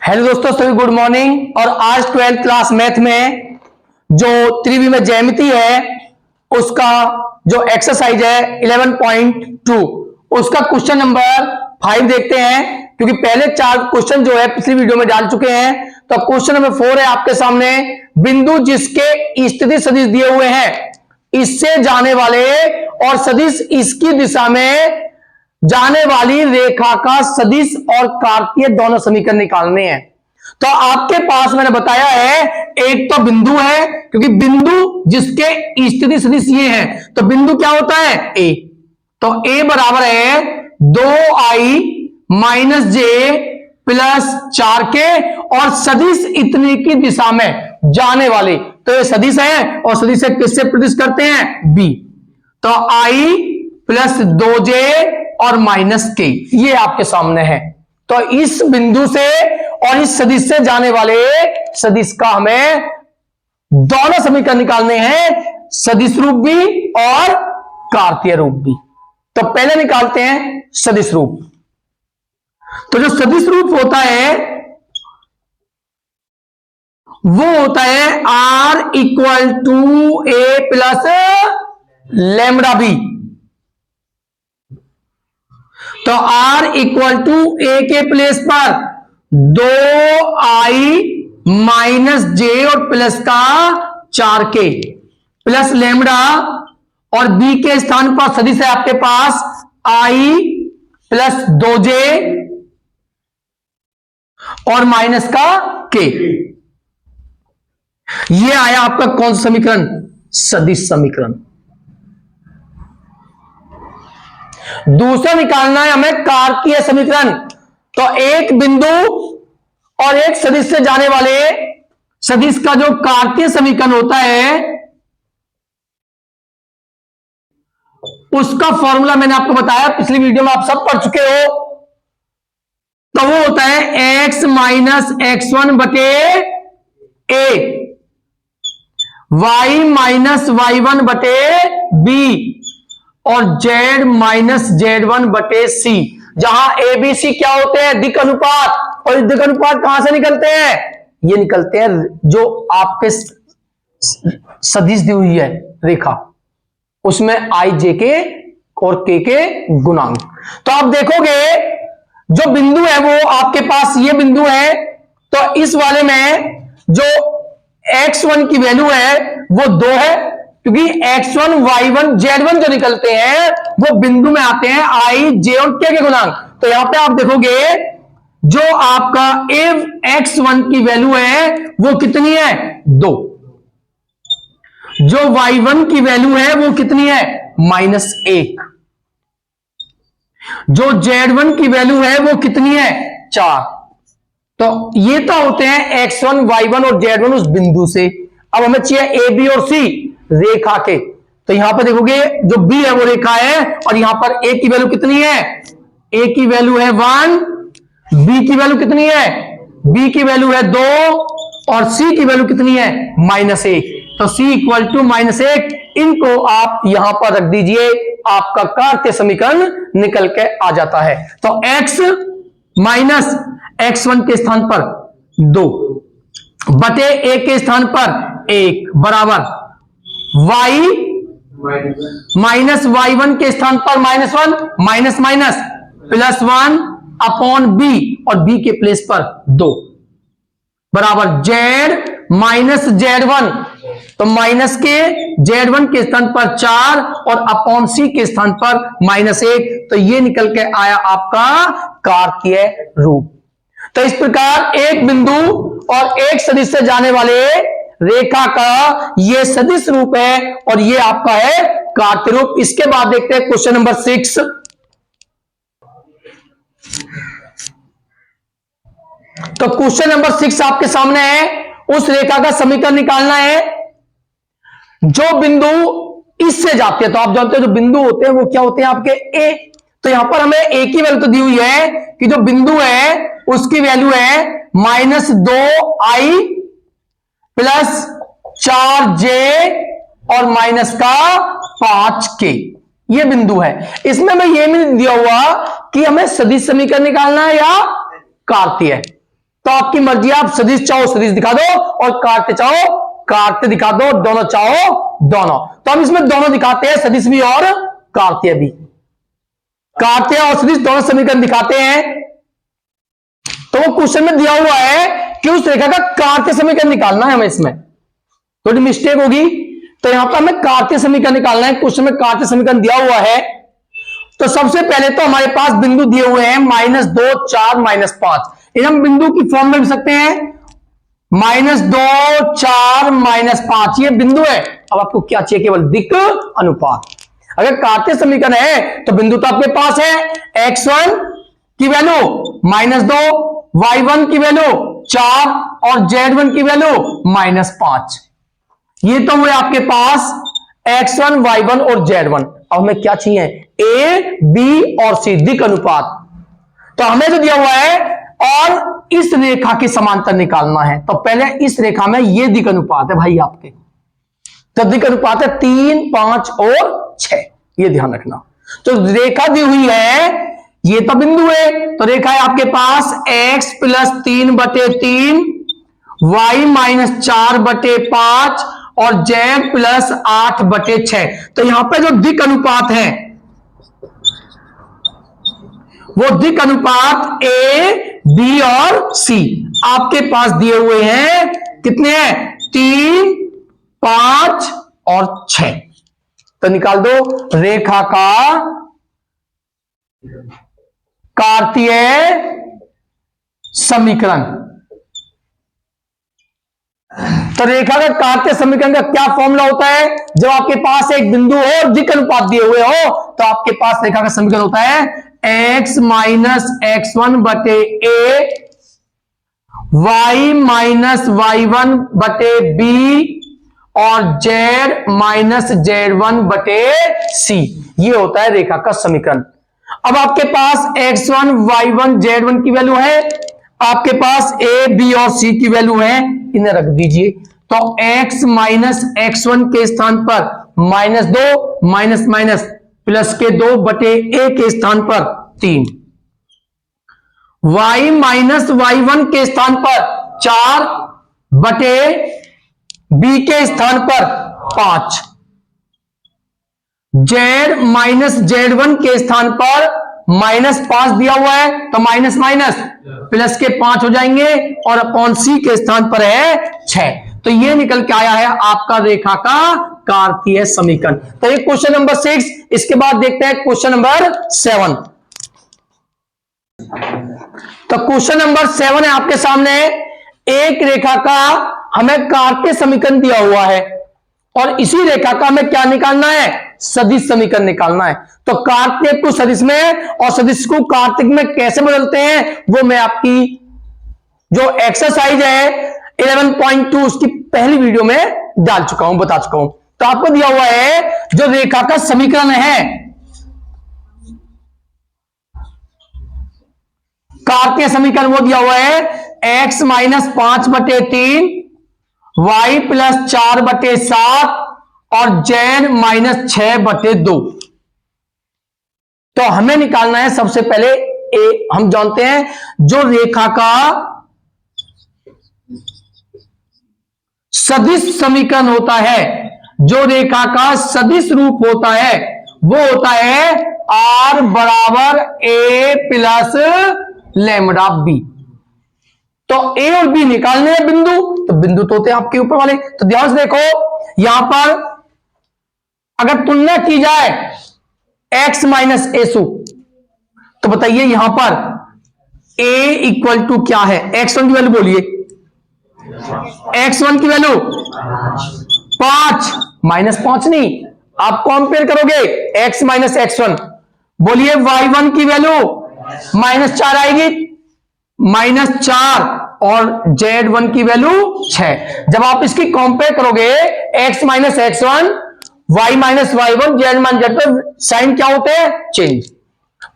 Hello दोस्तों, सभी good morning. और आज 12th क्लास मैथ में जो त्रिवी में ज्यामिति है उसका जो एक्सरसाइज है 11.2 उसका क्वेश्चन नंबर 5 देखते हैं, क्योंकि पहले 4 क्वेश्चन जो है पिछली वीडियो में डाल चुके हैं। तो क्वेश्चन नंबर 4 है आपके सामने। बिंदु जिसके स्थिति सदिश दिए हुए हैं, इससे जाने वाले और सदिश इसकी दिशा में जाने वाली रेखा का सदिश और कार्तीय दोनों समीकरण निकालने हैं। तो आपके पास मैंने बताया है एक तो बिंदु है, क्योंकि बिंदु जिसके स्थिति सदिश ये है, तो बिंदु क्या होता है ए। तो ए बराबर है 2i माइनस जे प्लस 4k और सदिश इतने की दिशा में जाने वाले, तो ये सदिश है और सदिश से किससे प्रदिश करते हैं बी। तो i प्लस 2j और माइनस के ये आपके सामने है। तो इस बिंदु से और इस सदिश से जाने वाले सदिश का हमें दोनों समीकरण निकालने हैं, सदिश रूप भी और कार्तीय रूप भी। तो पहले निकालते हैं सदिश रूप। तो जो सदिश रूप होता है वो होता है r equal to A plus lambda B. तो r इक्वल टू ए के प्लेस पर 2i माइनस जे और प्लस का 4k प्लस लैम्बडा, और b के स्थान पर सदिश है आपके पास i प्लस 2j और माइनस का k। ये आया आपका कौन सा समीकरण? सदिश समीकरण। दूसरा निकालना है हमें कार्तीय समीकरण। तो एक बिंदु और एक सदिश से जाने वाले सदिश का जो कार्तीय समीकरण होता है उसका फॉर्मूला मैंने आपको बताया, पिछली वीडियो में आप सब पढ़ चुके हो। तो वो होता है x माइनस x1 बटे a, y माइनस y1 बटे b और z माइनस z1 बटे c, जहां a b c क्या होते हैं? दिक् अनुपात। और दिक् अनुपात कहां से निकलते हैं? ये निकलते हैं जो आपके सदिश दी हुई है रेखा, उसमें i j के और k के गुणांक। तो आप देखोगे जो बिंदु है वो आपके पास ये बिंदु है। तो इस वाले में जो x1 की वैल्यू है वो 2 है, क्योंकि x1 y1 z1 जो निकलते हैं वो बिंदु में आते हैं i j और k के गुणांक। तो यहां पे आप देखोगे जो आपका x1 की वैल्यू है वो कितनी है? 2। जो y1 की वैल्यू है वो कितनी है? -1। जो z1 की वैल्यू है वो कितनी है? 4। तो ये तो होते हैं x1 y1 और z1 उस बिंदु से। अब हमें चाहिए a b और c रेखा के। तो यहां पर देखोगे जो b है वो रेखा है, और यहां पर a की वैल्यू कितनी है? a की वैल्यू है 1, b की वैल्यू कितनी है? b की वैल्यू है 2 और c की वैल्यू कितनी है? -1। तो c इक्वल टू -1, इनको आप यहां पर रख दीजिए, आपका कार्तीय समीकरण निकल के आ जाता है। तो x माइनस x1 के स्थान पर 2 बटे a के स्थान पर 1 बराबर y माइनस y1 के स्थान पर -1 minus minus plus 1 upon b और b के प्लेस पर 2 बराबर z माइनस z1। तो माइनस के z1 के स्थान पर 4 और अपॉन c के स्थान पर -1। तो ये निकल के आया आपका कार्तीय रूप। तो इस प्रकार एक बिंदु और एक सदिश से जाने वाले रेखा का ये सदिश रूप है और ये आपका है कार्तीय रूप। इसके बाद देखते हैं क्वेश्चन नंबर 6। तो क्वेश्चन नंबर 6 आपके सामने है। उस रेखा का समीकरण निकालना है जो बिंदु इससे जाते हैं। तो आप जानते हो जो बिंदु होते हैं वो क्या होते हैं आपके ए। तो यहां पर हमें ए की वैल्यू तो दी हुई है कि जो बिंदु है उसकी वैल्यू है -2i प्लस 4j और माइनस का 5k। ये बिंदु है। इसमें मैं ये नहीं दिया हुआ कि हमें सदिश समीकरण निकालना है या कार्तीय। तो तो आपकी मर्जी, आप सदिश चाहो सदिश दिखा दो और काटते चाहो काटते दिखा दो, दोनों चाहो दोनों। तो हम इसमें दोनों दिखाते हैं, सदिश भी और कार्तीय भी। कार्तीय और सदिश दोनों समीकरण दिखाते हैं। तो वो क्वेश्चन में दिया हुआ है कि उस रेखा का कार्तीय समीकरण निकालना है हमें। इसमें थोड़ी मिस्टेक होगी, तो यहां पर हमें कार्तीय समीकरण निकालना है। क्वेश्चन में कार्तीय समीकरण दिया हुआ है। तो सबसे पहले तो हमारे पास बिंदु दिए हुए हैं -2, 4, -5। इन्हें हम बिंदु की फॉर्म में लिख सकते हैं, -2, 4, -5 ये बिंदु है। अब आपको क्या चाहिए? केवल दिक् अनुपात। अगर कार्तीय समीकरण है तो बिंदु तो आपके पास है, x1 की वैल्यू -2, y1 की वैल्यू 4 और z1 की वैल्यू -5। ये तो हुए आपके पास x1, y1 और z1। अब हमें क्या चाहिए? a, b और c दिक् अनुपात। तो हमें जो दिया हुआ है और इस रेखा के समांतर निकालना है। तो पहले इस रेखा में ये दिक् अनुपात है भाई आपके। तो दिक् अनुपात है 3, 5 और 6, ये ध्यान रखना। तो रेखा दी हुई है, ये तो बिंदु है, तो रेखा है आपके पास x + 3/3, y - 4/5 और z + 8/6। तो यहां पे जो दिक् अनुपात है वो दिक् अनुपात a, b और c आपके पास दिए हुए हैं। कितने हैं? 3, 5 और 6। तो निकाल दो रेखा का कार्तीय समीकरण। तो रेखा का कार्तीय समीकरण का क्या फॉर्मूला होता है? जब आपके पास एक बिंदु हो और दिक् अनुपात दिए हुए हो तो आपके पास रेखा का समीकरण होता है x - x1/a, y - y1/b और z - z1/c। ये होता है रेखा का समीकरण। अब आपके पास x1, y1, z1 की वैल्यू है, आपके पास a, b और c की वैल्यू है, इन्हें रख दीजिए। तो x - x1 के स्थान पर -2 प्लस के 2/a के स्थान पर 3, y - y1 के स्थान पर 4/b के स्थान पर 5, z - z1 के स्थान पर -5 दिया हुआ है, तो माइनस प्लस के 5 हो जाएंगे और अपॉन c के स्थान पर है 6। तो ये निकल के आया है आपका रेखा का कार्तीय समीकरण। तो ये क्वेश्चन नंबर 6। इसके बाद देखते हैं क्वेश्चन नंबर 7। तो क्वेश्चन नंबर 7 है आपके सामने। एक रेखा का हमें कार्तीय समीकरण दिया हुआ है और इसी रेखा का हमें क्या निकालना है? सदिश समीकरण निकालना है। तो कार्तीय को सदिश में और सदिश को कार्तिक में कैसे बदलते हैं वो मैं आपकी जो एक्सरसाइज है 11.2 उसकी पहली वीडियो में डाल चुका हूं, बता चुका हूं। तो आपको दिया हुआ है जो रेखा का समीकरण है कार्तीय समीकरण, वो दिया हुआ है x - 5/3, y + 4/7 और z - 6/2। तो हमें निकालना है सबसे पहले हम जानते हैं जो रेखा का सदिश समीकरण होता है, जो रेखा का सदिश रूप होता है वो होता है r = a + λb। तो a और b निकालने हैं बिंदु, तो बिंदु तो होते हैं आपके ऊपर वाले। तो ध्यान से देखो, यहां पर अगर तुलना की जाए x - a तो बताइए यहां पर a = क्या है? x1 की वैल्यू बोलिए। x1 की वैल्यू 5, -5 नहीं, आप कंपेयर करोगे x - x1। बोलिए y1 की वैल्यू -4 आएगी, -4 और z1 की वैल्यू 6। जब आप इसकी कंपेयर करोगे x - x1, y - y1, z - z, sign क्या होते हैं? चेंज।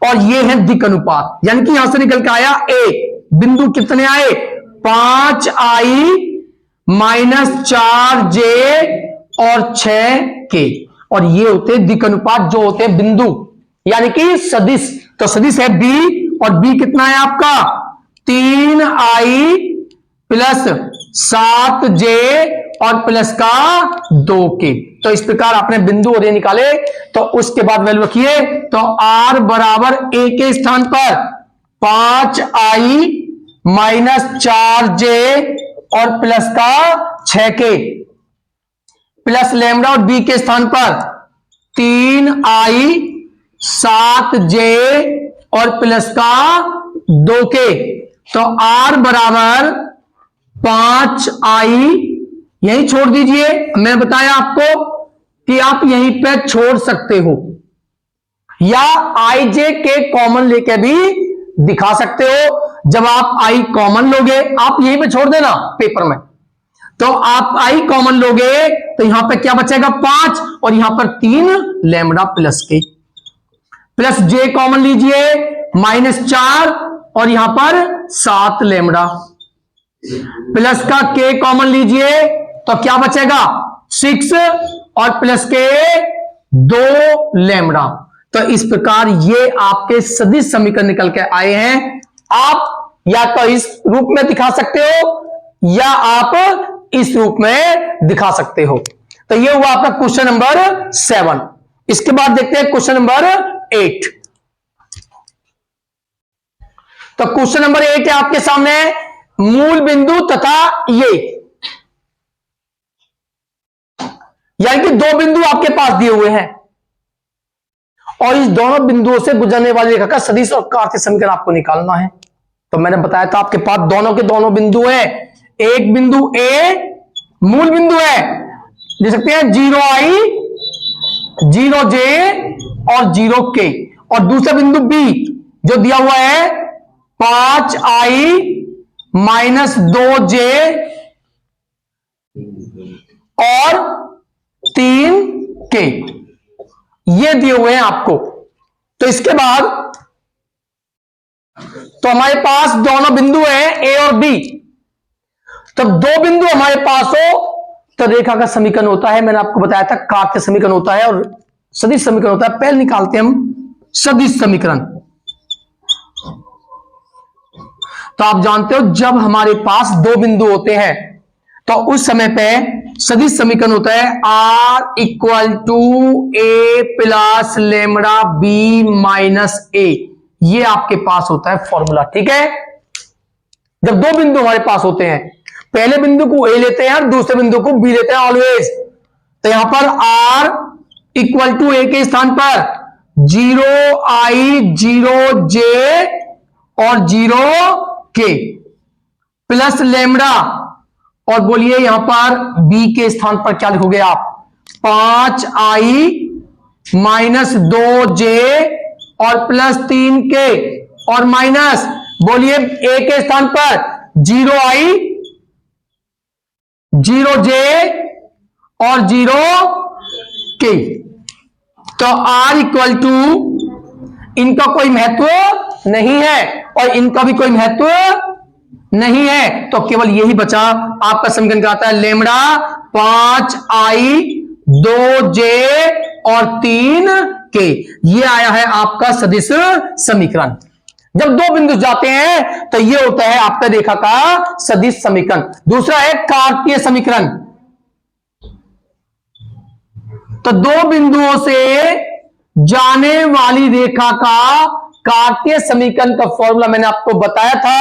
और ये है दिक् अनुपात, यानी कि यहां से निकल के आया a। बिंदु कितने आए? 5i -4j और 6k। और ये होते हैं दिक् अनुपात, जो होते हैं बिंदु, यानी कि सदिश। तो सदिश है b और b कितना है आपका 3i प्लस 7j और प्लस का 2k। तो इस प्रकार आपने बिंदु और ये निकाले। तो उसके बाद वैल्यू रखिए। तो r बराबर a के स्थान पर 5i माइनस 4j और प्लस का 6k प्लस लैम्डा और b के स्थान पर 3i 7j और प्लस का 2k। तो r बराबर 5i, यही छोड़ दीजिए। मैं बताया आपको कि आप यहीं पे छोड़ सकते हो या आई जे के कॉमन लेके भी दिखा सकते हो। जब आप आई कॉमन लोगे, आप यहीं पे छोड़ देना पेपर में, तो आप आई कॉमन लोगे तो यहां पे क्या बचेगा 5 और यहां पर 3 लैम्डा प्लस के, प्लस जे कॉमन लीजिए -4 और यहां पर 7 लैम्डा, प्लस का के कॉमन लीजिए तो क्या बचेगा 6 और प्लस के 2 लैम्डा। तो इस प्रकार ये आपके सदिश समीकरण निकल के आए हैं। आप या तो इस रूप में दिखा सकते हो या आप इस रूप में दिखा सकते हो। तो ये हुआ आपका क्वेश्चन नंबर 7। इसके बाद देखते हैं क्वेश्चन नंबर 8। तो क्वेश्चन नंबर 8 है आपके सामने, मूल बिंदु तथा ये, यानी कि 2 बिंदु आपके पास दिए हुए हैं और इस दोनों बिंदुओं से गुजरने वाली रेखा का सदिश और कार्तीय समीकरण आपको निकालना है। तो मैंने बताया था आपके पास दोनों के दोनों बिंदु हैं। एक बिंदु ए मूल बिंदु है, लिख सकते हैं 0i 0j और 0k, और दूसरा बिंदु बी जो दिया हुआ है 5i माइनस 2j और 3k, ये दिए हुए हैं आपको। तो इसके बाद तो हमारे पास दोनों बिंदु हैं ए और बी। तब 2 बिंदु हमारे पास हो तो रेखा का समीकरण होता है, मैंने आपको बताया था कार्तीय समीकरण होता है और सदिश समीकरण होता है। पहले निकालते हैं हम सदिश समीकरण। तो आप जानते हो जब हमारे पास 2 बिंदु होते हैं तो उस समय पे सदिश समीकरण होता है r equal to a plus lambda b minus a. ये आपके पास होता है फॉर्मूला, ठीक है। जब 2 बिंदु हमारे पास होते हैं, पहले बिंदु को a लेते हैं और दूसरे बिंदु को b लेते हैं ऑलवेज। तो यहां पर r इक्वल टू a के स्थान पर 0i 0j और 0k प्लस लैम्डा, और बोलिए यहां पर b के स्थान पर क्या लिखोगे आप 5i माइनस 2j और प्लस 3k और माइनस, बोलिए a के स्थान पर 0i 0j और 0k। तो r इक्वल टू, इनका कोई महत्व नहीं है और इनका भी कोई महत्व नहीं है, तो केवल यही बचा आपका समीकरण क्या आता है लैम्डा 5i 2j और 3k। ये आया है आपका सदिश समीकरण। जब 2 बिंदु जाते हैं तो ये होता है आपका रेखा का सदिश समीकरण। दूसरा है कार्तीय समीकरण। तो 2 बिंदुओं से जाने वाली रेखा का कार्तीय समीकरण का फॉर्मूला मैंने आपको बताया था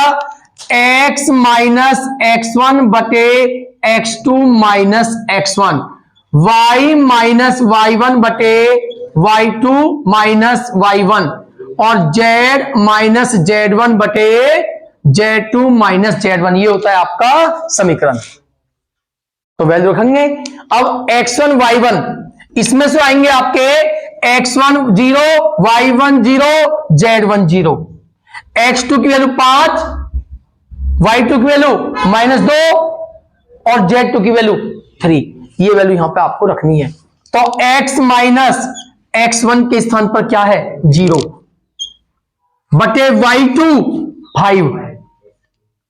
x माइनस x1 बटे x2 minus x1, y minus y1 बटे y2 माइनस y1 और z माइनस z1 बटे z2 माइनस z1। ये होता है आपका समीकरण। तो वैल्यू रखेंगे। अब x1 y1 इसमें से आएंगे आपके x1 0 y1 0 z1 0, x2 की वैल्यू 5, y2 की वैल्यू -2 और z2 की वैल्यू 3। ये वैल्यू यहां पे आपको रखनी है। तो x माइनस x1 के स्थान पर क्या है 0 बटे y2 5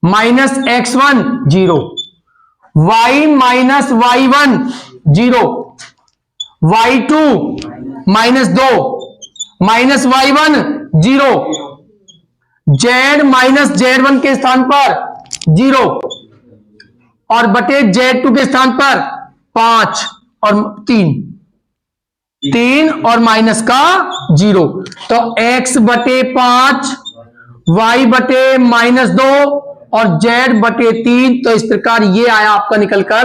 minus x1 0, y minus y1 0, y2 -2 minus y1 0, Z minus Z1 के स्थान पर 0 और बटे Z2 के स्थान पर 5 और 3 और माइनस का 0। तो x बटे 5, y बटे -2 और z बटे 3। तो इस प्रकार ये आया आपका निकलकर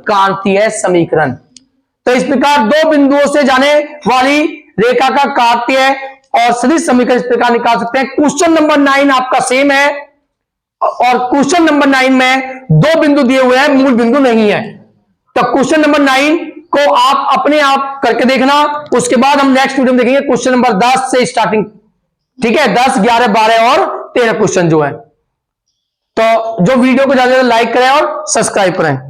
कार्तीय समीकरण। तो इस प्रकार दो बिंदुओं से जाने वाली रेखा का कार्तीय और सदिश समीकरण इस प्रकार निकाल सकते हैं। क्वेश्चन नंबर 9 आपका सेम है और क्वेश्चन नंबर 9 में दो बिंदु दिए हुए हैं, मूल बिंदु नहीं है। तो क्वेश्चन नंबर 9 को आप अपने आप करके देखना। उसके बाद हम नेक्स्ट वीडियो में देखेंगे क्वेश्चन नंबर 10 से स्टार्टिंग। ठीक है, 10, 11, 12 और 13 क्वेश्चन जो है। तो जो वीडियो को ज्यादा लाइक करें और सब्सक्राइब करें।